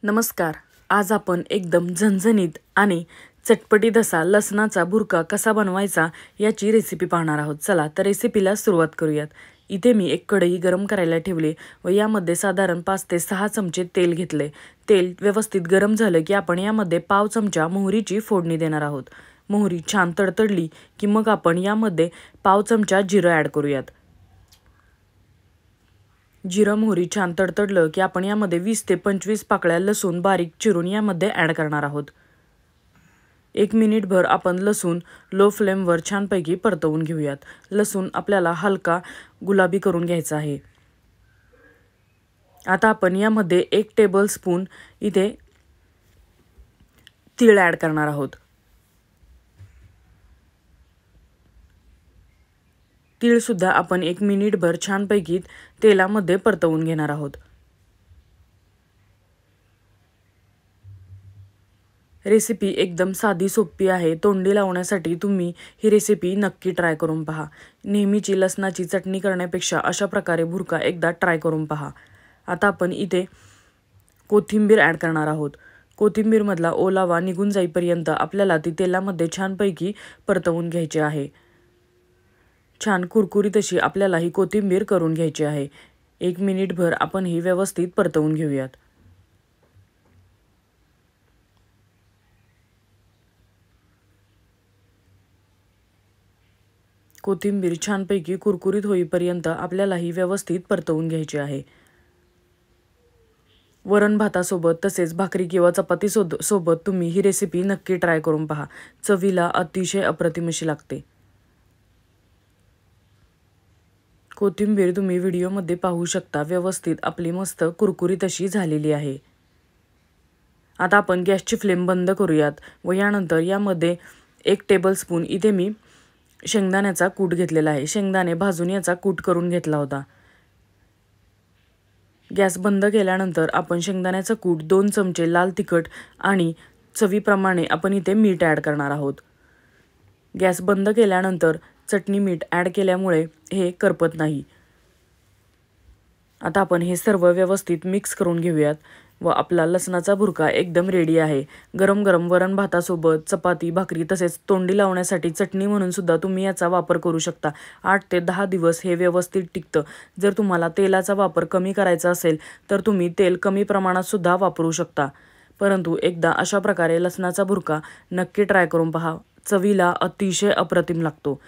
नमस्कार. आज आपण एकदम झणझणीत आणि चटपटीत असा लसणाचा भुर्का कसा बनवायचा याची रेसिपी पाहणार आहोत. चला तर रेसिपीला सुरुवात करूयात. इथे मी एक कढई गरम करायला ठेवली व यामध्ये साधारण 5 ते 6 चमचे तेल घेतले. तेल व्यवस्थित गरम झालं की आपण यामध्ये पाव चमचा मोहरीची फोडणी देणार आहोत. मोहरी छान तडतडली की मग आपण यामध्ये पाव चमचा जिरं ॲड करूयात. जिरं मोहरी छान तडतडलं की आपण यामध्ये 20 ते 25 पाकळ्या लसूण बारीक चिरून यामध्ये ॲड करणार आहोत. 1 मिनिटभर आपण लसूण लो फ्लेमवर छानपैकी परतवून घेऊयात. लसूण आपल्याला हलका गुलाबी करून घ्यायचा आहे. आता आपण यामध्ये 1 टेबलस्पून इथे तीळ ॲड करणार आहोत. तीळ सुद्धा आपण 1 मिनिटभर छानपैकी तेलामध्ये परतवून घेणार आहोत. रेसिपी एकदम साधी सोपी आहे. तोंडी लावण्यासाठी तुम्ही ही रेसिपी नक्की ट्राय करून पहा. नेहमीची लसणाची चटणी करण्यापेक्षा अशा प्रकारे भुर्का एकदा ट्राय करून पहा. आता आपण इथे कोथिंबीर ॲड करणार आहोत. कोथिंबीरमधला ओलावा निघून जाईपर्यंत आपल्याला ती तेलामध्ये छानपैकी परतवून घ्यायची आहे. छान कुरकुरीत अशी आपल्याला ही कोथिंबीर करून घ्यायची आहे. 1 मिनिटभर आपण ही व्यवस्थित परतवून घेऊयात. कोथिंबीर छानपैकी कुरकुरीत होईपर्यंत आपल्याला ही व्यवस्थित परतवून घ्यायची आहे. वरण भातासोबत तसेच भाकरी किंवा चपाती सोबत तुम्ही ही रेसिपी नक्की ट्राय करून पहा. चवीला अतिशय अप्रतिम अशी लागते. कोथिंबीर तुम्ही व्हिडिओमध्ये पाहू शकता व्यवस्थित आपली मस्त कुरकुरीत अशी झालेली आहे. आता आपण गॅसची फ्लेम बंद करूयात व यानंतर यामध्ये 1 टेबलस्पून इथे मी शेंगदाण्याचा कूट घेतलेला आहे. शेंगदाणे भाजून याचा कूट करून घेतला होता. गॅस बंद केल्यानंतर आपण शेंगदाण्याचा कूट 2 चमचे लाल तिखट आणि चवीप्रमाणे आपण इथे मीठ ॲड करणार आहोत. गॅस बंद केल्यानंतर चटणी मीठ ॲड केल्यामुळे हे करपत नाही. आता आपण हे सर्व व्यवस्थित मिक्स करून घेऊयात व आपला लसणाचा भुर्का एकदम रेडी आहे. गरम गरम वरण भातासोबत चपाती भाकरी तसेच तोंडी लावण्यासाठी चटणी म्हणून सुद्धा तुम्ही याचा वापर करू शकता. 8 ते 10 दिवस हे व्यवस्थित टिकतं. जर तुम्हाला तेलाचा वापर कमी करायचा असेल तर तुम्ही तेल कमी प्रमाणात सुद्धा वापरू शकता. परंतु एकदा अशा प्रकारे लसणाचा भुर्का नक्की ट्राय करून पहा. चवीला अतिशय अप्रतिम लागतो.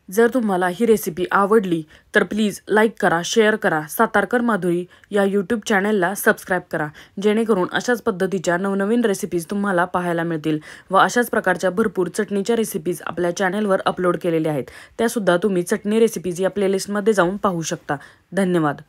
जर तुम्हाला ही रेसिपी आवडली तर प्लीज लाईक करा, शेअर करा. सातारकर माधुरी या यूट्यूब चॅनलला सबस्क्राईब करा, जेणेकरून अशाच पद्धतीच्या नवनवीन रेसिपीज तुम्हाला पाहायला मिळतील व अशाच प्रकारच्या भरपूर चटणीच्या रेसिपीज आपल्या चॅनलवर अपलोड केलेल्या आहेत. त्यासुद्धा तुम्ही चटणी रेसिपीज या प्लेलिस्टमध्ये जाऊन पाहू शकता. धन्यवाद.